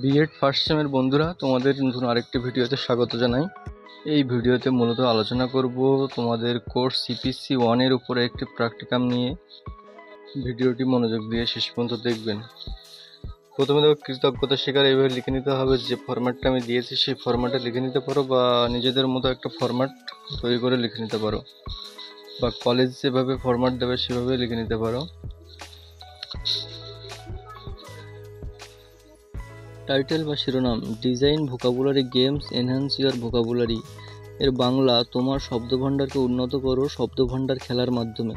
BEd first সেমের বন্ধুরা, তোমাদের নতুন আরেকটি ভিডিওতে স্বাগত জানাই। এই ভিডিওতে মূলত আলোচনা করব তোমাদের কোর্স সিপিসি 1 উপরে একটি প্র্যাকটিকাম নিয়ে। ভিডিওটি মনোযোগ দিয়ে শেষ পর্যন্ত দেখবেন। প্রথমে দেখো, কৃতজ্ঞতা স্বীকার এইভাবে লিখে নিতে হবে। যে ফরম্যাটটা আমি দিয়েছি সেই ফরম্যাটে লিখে নিতে পারো, বা নিজেদের মতো একটা ফরম্যাট তৈরি করে লিখে নিতে পারো, বা কলেজ যেভাবে ফরম্যাট দেবে সেভাবে লিখে নিতে পারো। টাইটেল বা শিরোনাম: design vocabulary games enhance your vocabulary. এর বাংলা: তোমার শব্দভাণ্ডারকে উন্নত করো শব্দভাণ্ডার খেলার মাধ্যমে।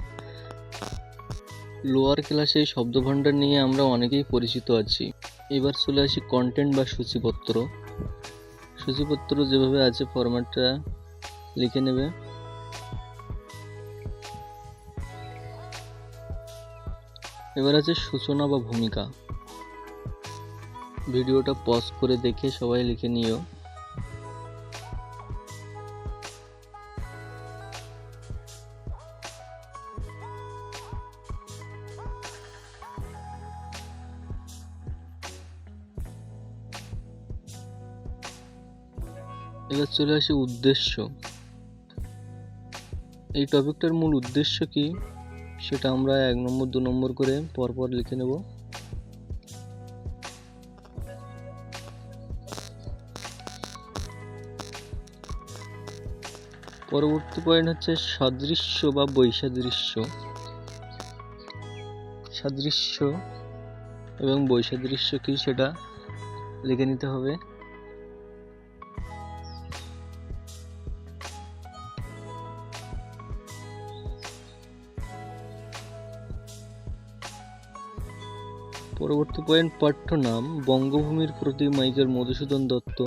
লোয়ার ক্লাসে এই শব্দভাণ্ডার নিয়ে আমরা অনেকেই পরিচিত আছি। এবার চলে আসি কন্টেন্ট বা সূচিপত্র। সূচিপত্র যেভাবে আছে ফরম্যাটটা লিখে নেবে। এবার আছে সূচনা বা ভূমিকা। ভিডিওটা পজ করে দেখে সবাই লিখে নিও। এবার চলে আসি উদ্দেশ্য। এই টপিকটার মূল উদ্দেশ্য কি সেটা আমরা 1 নম্বর 2 নম্বর করে পরপর লিখে নেব। পরবর্তী পয়েন্ট হচ্ছে সাদৃশ্য বা বৈসাদৃশ্য। সাদৃশ্য এবং বৈসাদৃশ্য কি সেটা লিখে নিতে হবে। পরবর্তী পয়েন্ট পাঠ্য নাম: বঙ্গভূমির প্রতি মাইকেল মধুসূদন দত্ত।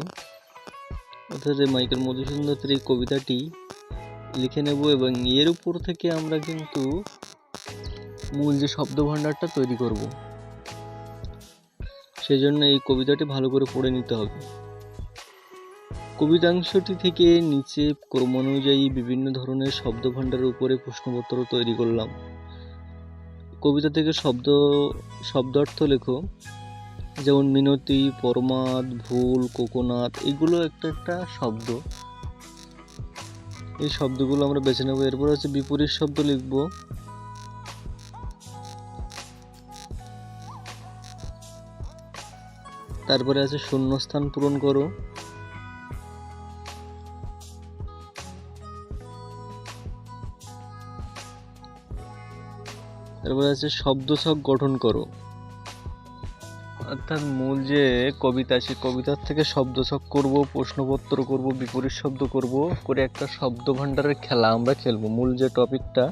অর্থাৎ মাইকেল মধুসূদন দত্তের এই কবিতাটি লিখে নেব, এবং এর উপর থেকে আমরা কিন্তু মূল যে শব্দভাণ্ডারটা তৈরি করব, সেই জন্য এই কবিতাটি ভালো করে পড়ে নিতে হবে। কবিতাংশটি থেকে নিচে ক্রমানুযায়ী বিভিন্ন ধরনের শব্দভাণ্ডারের উপরে প্রশ্নপত্র তৈরি করলাম। কবিতা থেকে শব্দার্থ লেখো, যেমন মিনতি, পরমাদ, ভুল, কোকোনাট, এগুলো একটা শব্দ। এই শব্দগুলো আমরা বেছে নেব। এরপর হচ্ছে বিপরীত শব্দ লিখব। তারপরে আছে শূন্যস্থান পূরণ করো। তারপরে আছে শব্দছক গঠন করো। অর্থাৎ মূল যে কবিতা, সেই কবিতার থেকে শব্দছক করব, প্রশ্নপত্র করব, বিপরীত শব্দ করব, করে একটা শব্দভাণ্ডারের খেলা আমরা খেলবো। মূল যে টপিকটা,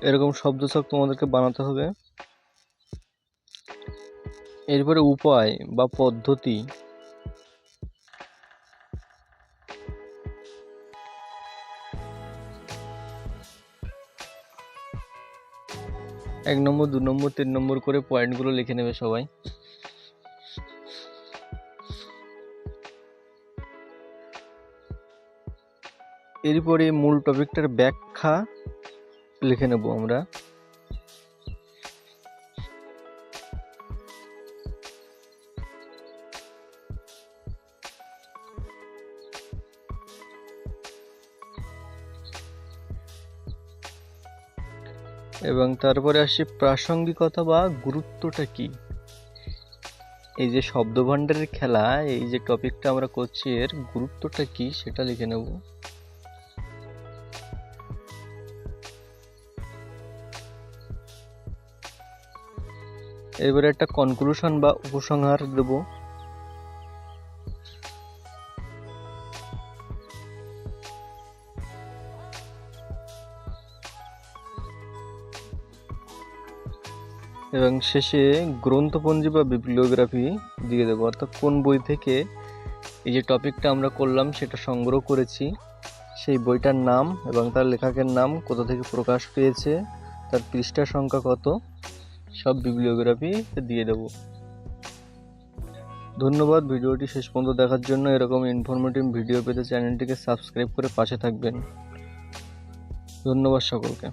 এরকম শব্দছক তোমাদেরকে বানাতে হবে। এরপরে উপায় বা পদ্ধতি। এক নম্বর 2 নম্বর 3 নম্বর করে পয়েন্টগুলো লিখে নেবে সবাই। এরপরে মূল টপিকটার ব্যাখ্যা লিখে নেব আমরা। এবং তারপরে আসি প্রাসঙ্গিকতা বা গুরুত্বটা কি। এই যে শব্দভাণ্ডারের খেলা, এই যে টপিকটা আমরা করছি, এর গুরুত্বটা কি সেটা লিখে নেব। এবারে একটা কনক্লুশন বা উপসংহার দেব। এবং শেষে গ্রন্থপঞ্জি বা বিবলিওগ্রাফি দিয়ে দেবো, অর্থাৎ কোন বই থেকে এই যে টপিকটা আমরা করলাম সেটা সংগ্রহ করেছি, সেই বইটার নাম এবং তার লেখকের নাম, কোথা থেকে প্রকাশ পেয়েছে, তার পৃষ্ঠা সংখ্যা কত, সব বিবলিওগ্রাফি দিয়ে দেব। ধন্যবাদ ভিডিওটি শেষ পর্যন্ত দেখার জন্য। এরকম ইনফরমেটিভ ভিডিও পেতে চ্যানেলটিকে সাবস্ক্রাইব করে পাশে থাকবেন। ধন্যবাদ সকলকে।